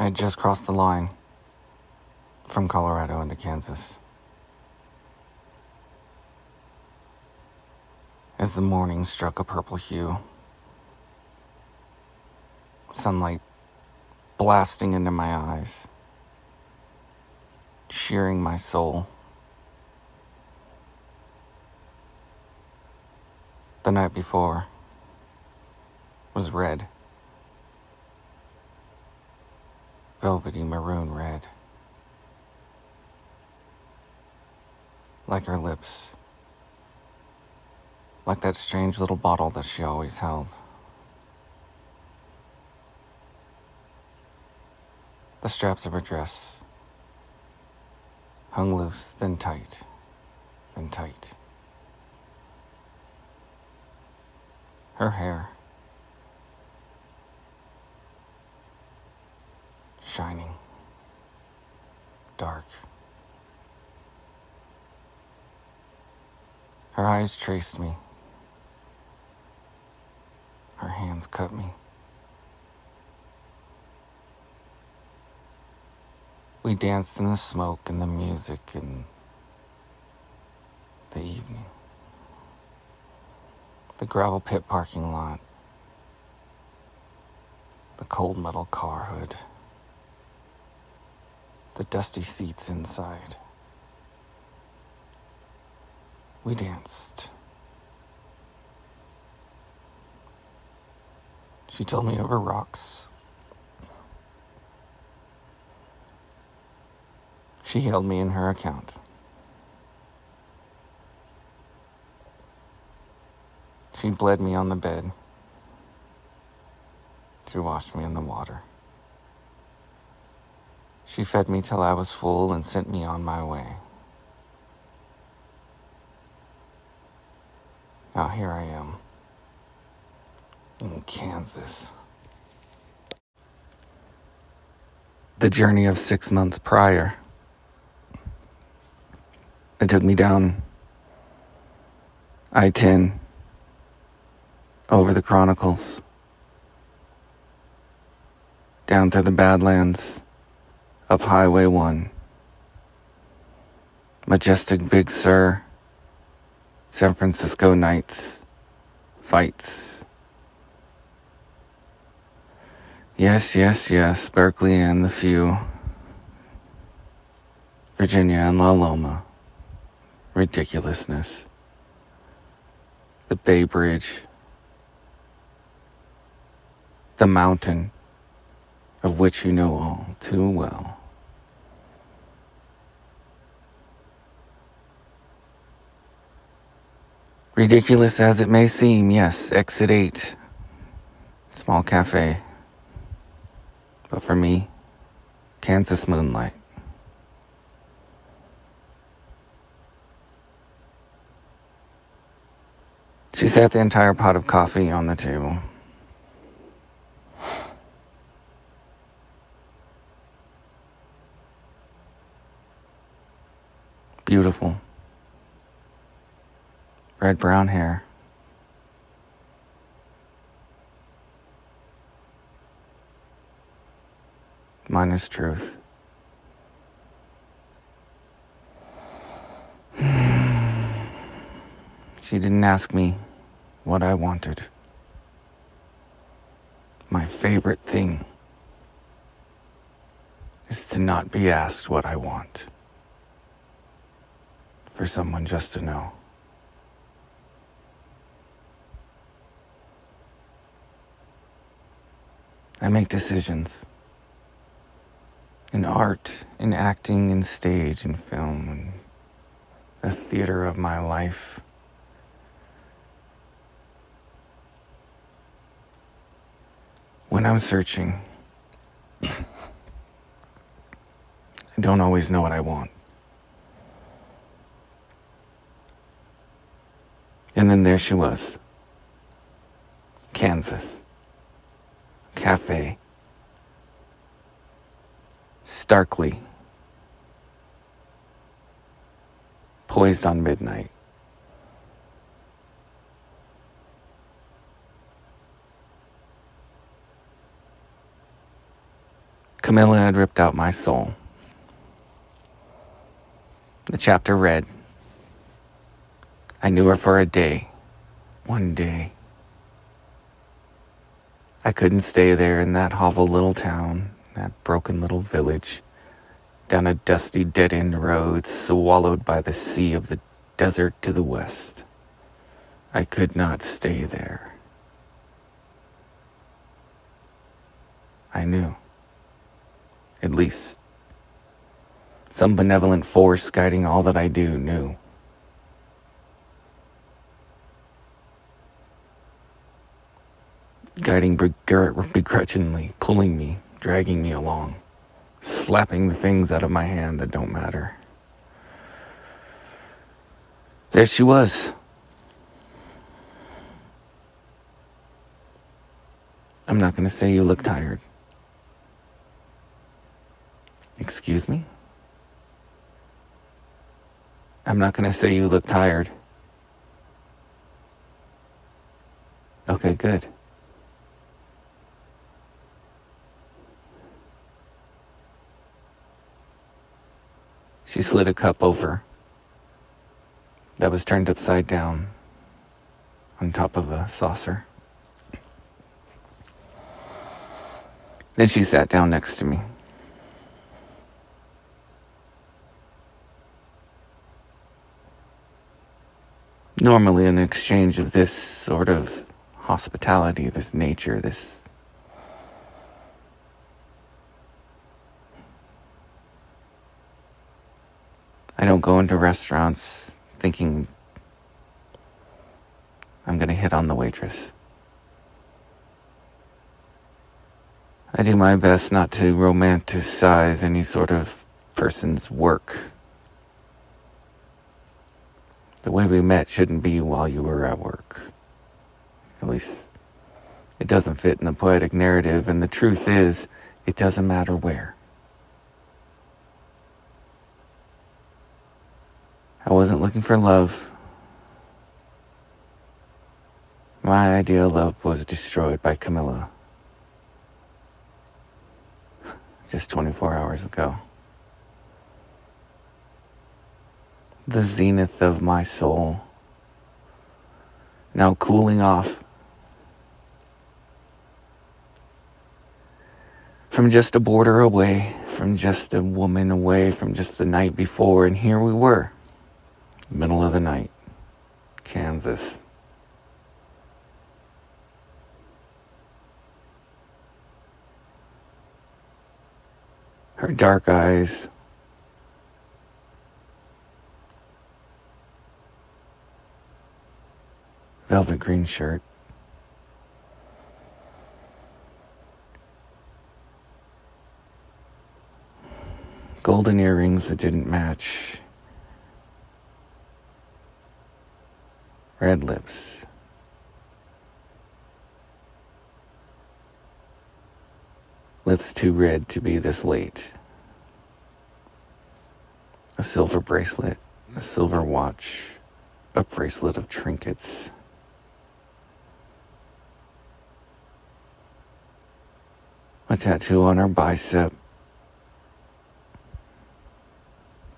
I had just crossed the line from Colorado into Kansas. As the morning struck a purple hue, sunlight blasting into my eyes, shearing my soul. The night before was red, velvety maroon red, like her lips, like that strange little bottle that she always held. The straps of her dress hung loose, then tight, then tight. Her hair, shining, dark. Her eyes traced me. Her hands cut me. We danced in the smoke and the music and the evening. The gravel pit parking lot. The cold metal car hood. The dusty seats inside. We danced. She told me over rocks. She held me in her account. She bled me on the bed. She washed me in the water. She fed me till I was full and sent me on my way. Now here I am, in Kansas. The journey of 6 months prior, it took me down I-10, over the Chronicles, down through the Badlands, up Highway 1, majestic Big Sur, San Francisco nights, fights. Yes, Berkeley and the few, Virginia and La Loma, ridiculousness, the Bay Bridge, the mountain of which you know all too well. Ridiculous as it may seem, yes, exit 8, small cafe. But for me, Kansas moonlight. She set the entire pot of coffee on the table. Beautiful. Red brown hair. Mine is truth. She didn't ask me what I wanted. My favorite thing is to not be asked what I want. For someone just to know. I make decisions. In art, in acting, in stage, in film, in the theater of my life. When I'm searching, I don't always know what I want. And then there she was. Kansas. Cafe. Starkly. Poised on midnight. Camilla had ripped out my soul. The chapter read, I knew her for a day. One day. I couldn't stay there in that hovel little town, that broken little village, down a dusty dead-end road swallowed by the sea of the desert to the west. I could not stay there. I knew. At least. Some benevolent force guiding all that I do knew. Guiding begrudgingly, pulling me, dragging me along, slapping the things out of my hand that don't matter. There she was. I'm not going to say you look tired. Excuse me? I'm not going to say you look tired. Okay, good. She slid a cup over that was turned upside down on top of a saucer. Then she sat down next to me. Normally, an exchange of this sort of hospitality, this nature, this I don't go into restaurants thinking I'm going to hit on the waitress. I do my best not to romanticize any sort of person's work. The way we met shouldn't be while you were at work. At least, it doesn't fit in the poetic narrative, and the truth is, it doesn't matter where. I wasn't looking for love. My idea of love was destroyed by Camilla just 24 hours ago. The zenith of my soul, now cooling off from just a border away, from just a woman away, from just the night before, and here we were, middle of the night, Kansas. Her dark eyes, velvet green shirt, golden earrings that didn't match, red lips, lips too red to be this late, a silver bracelet, a silver watch, a bracelet of trinkets. A tattoo on her bicep,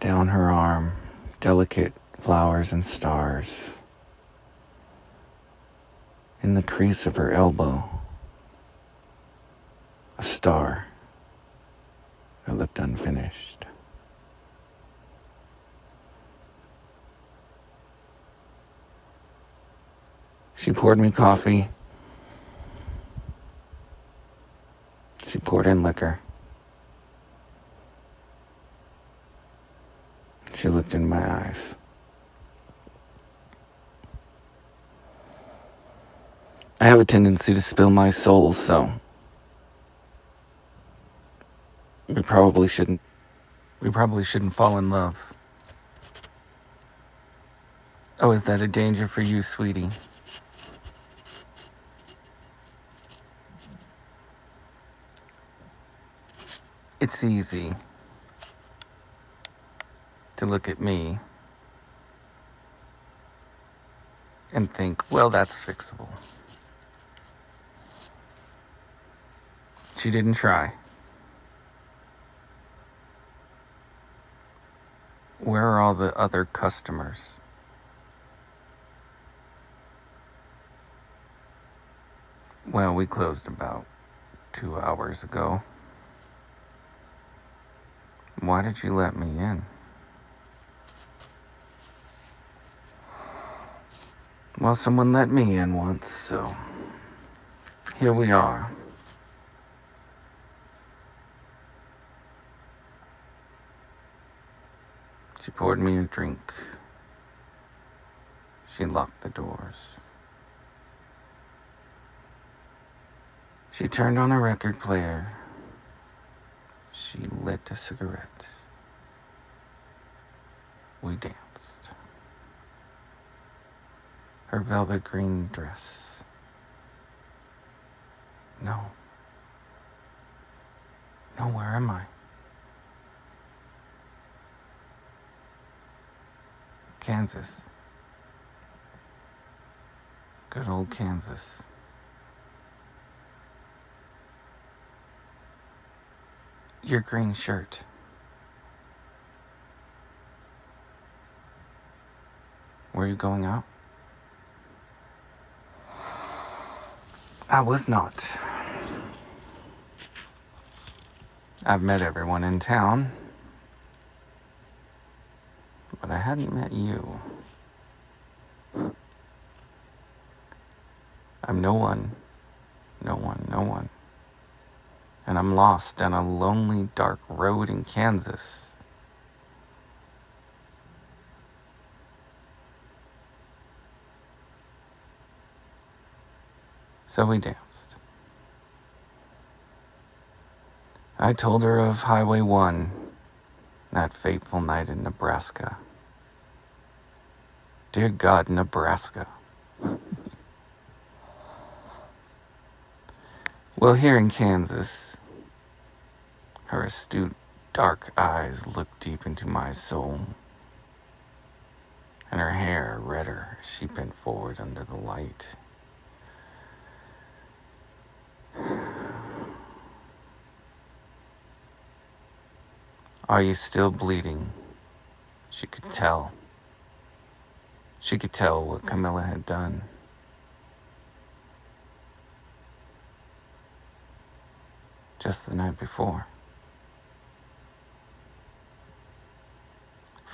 down her arm, delicate flowers and stars. In the crease of her elbow, a star that looked unfinished. She poured me coffee. She poured in liquor. She looked in my eyes. I have a tendency to spill my soul, so we probably shouldn't fall in love. Oh, is that a danger for you, sweetie? It's easy to look at me and think, well, that's fixable. She didn't try. Where are all the other customers? Well, we closed about 2 hours ago. Why did you let me in? Well, someone let me in once, so here we are. She poured me a drink. She locked the doors. She turned on a record player. She lit a cigarette. We danced. Her velvet green dress. No. No, where am I? Kansas. Good old Kansas. Your green shirt. Were you going out? I was not. I've met everyone in town, but I hadn't met you. I'm no one. And I'm lost down a lonely, dark road in Kansas. So we danced. I told her of Highway 1, that fateful night in Nebraska. Dear God, Nebraska. Well, here in Kansas, her astute, dark eyes looked deep into my soul, and her hair redder as she bent forward under the light. Are you still bleeding? She could tell. She could tell what Camilla had done. Just the night before.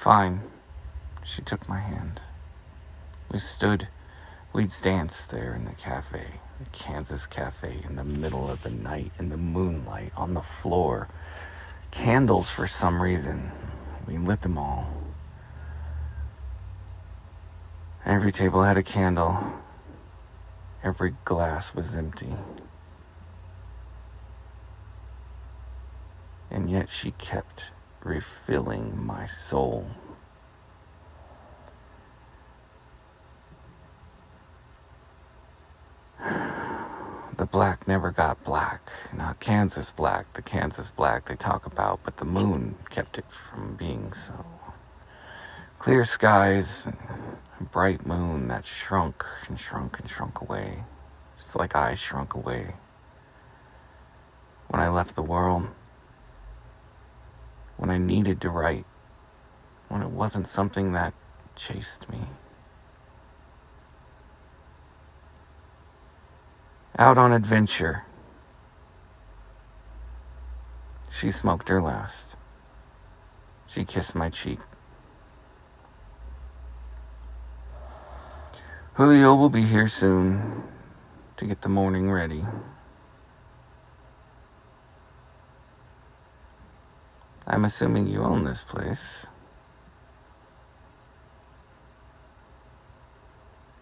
Fine. She took my hand. We'd danced there in the cafe, the Kansas cafe, in the middle of the night, in the moonlight, on the floor. Candles for some reason. We lit them all. Every table had a candle. Every glass was empty. And yet she kept refilling my soul. The black never got black. Not Kansas black, the Kansas black they talk about, but the moon kept it from being so. Clear skies, and a bright moon that shrunk and shrunk and shrunk away, just like I shrunk away when I left the world, when I needed to write, when it wasn't something that chased me. Out on adventure. She smoked her last. She kissed my cheek. Julio will be here soon to get the morning ready. I'm assuming you own this place.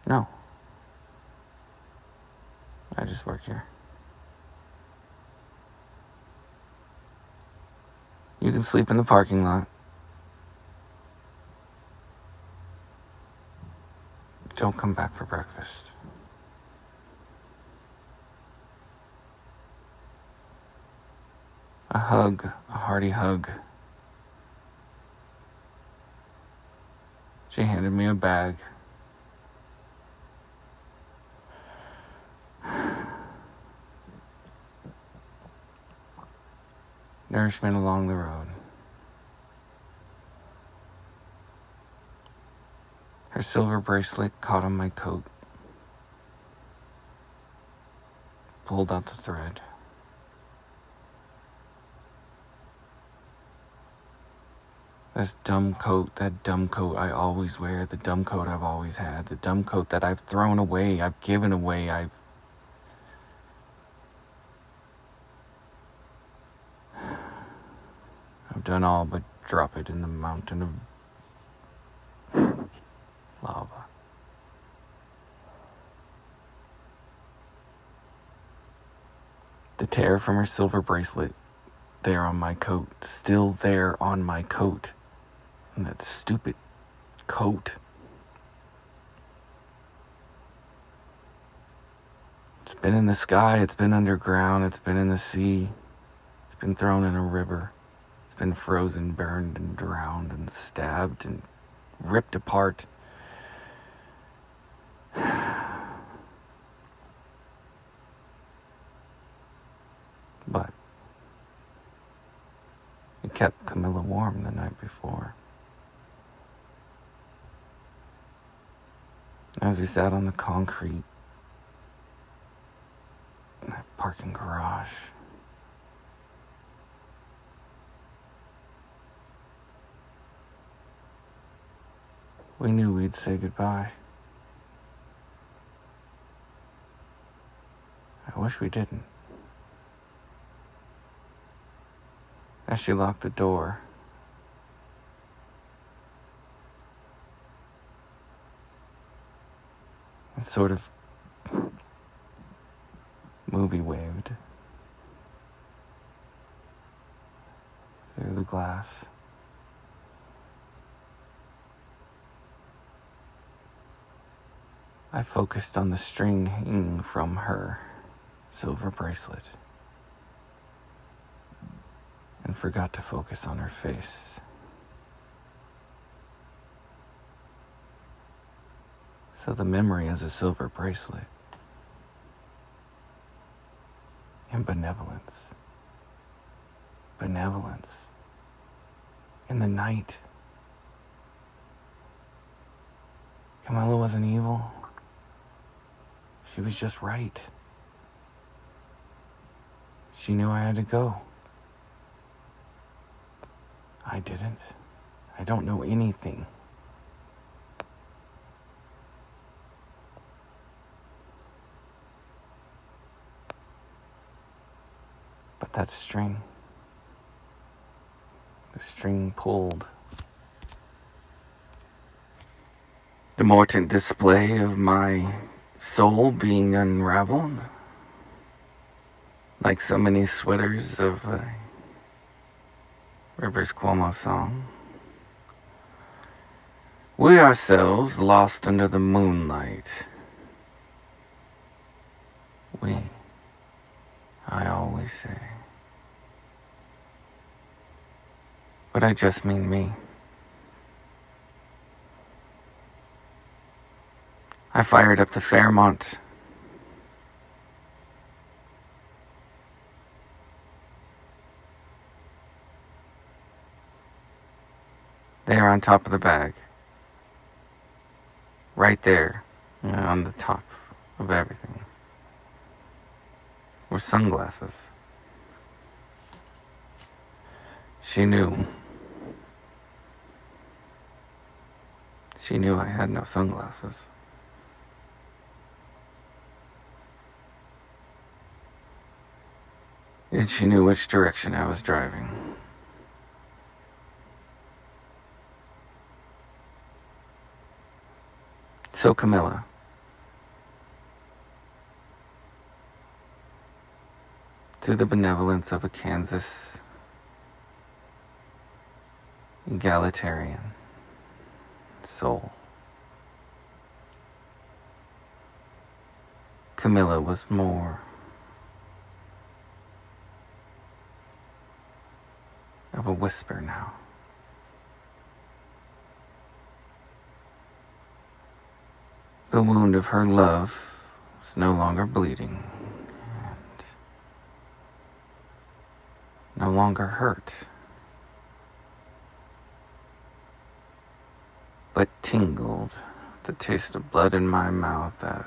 No. I just work here. You can sleep in the parking lot. Don't come back for breakfast. A hug, a hearty hug. She handed me a bag. Nourishment along the road. Her silver bracelet caught on my coat, pulled out the thread. This dumb coat, that dumb coat I always wear, the dumb coat I've always had, the dumb coat that I've thrown away, I've given away, I've done all but drop it in the mountain of lava. The tear from her silver bracelet, there on my coat, still there on my coat. And that stupid coat. It's been in the sky, it's been underground, it's been in the sea, it's been thrown in a river. It's been frozen, burned, and drowned, and stabbed, and ripped apart. But it kept Camilla warm the night before. As we sat on the concrete in that parking garage, we knew we'd say goodbye. I wish we didn't. As she locked the door, and sort of movie waved through the glass. I focused on the string hanging from her silver bracelet and forgot to focus on her face. So the memory is a silver bracelet and benevolence. Benevolence in the night. Camilla wasn't evil. She was just right. She knew I had to go. I didn't. I don't know anything. But that string, the string pulled. The mortant display of my soul being unraveled, like so many sweaters of a Rivers Cuomo song. We ourselves lost under the moonlight. We, I always say. But I just mean me. I fired up the Fairmont. There on top of the bag. Right there, on the top of everything, were sunglasses. She knew. She knew I had no sunglasses. And she knew which direction I was driving. So Camilla, through the benevolence of a Kansas egalitarian soul, Camilla was more of a whisper now. The wound of her love was no longer bleeding and no longer hurt, but tingled the taste of blood in my mouth as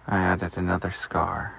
I added another scar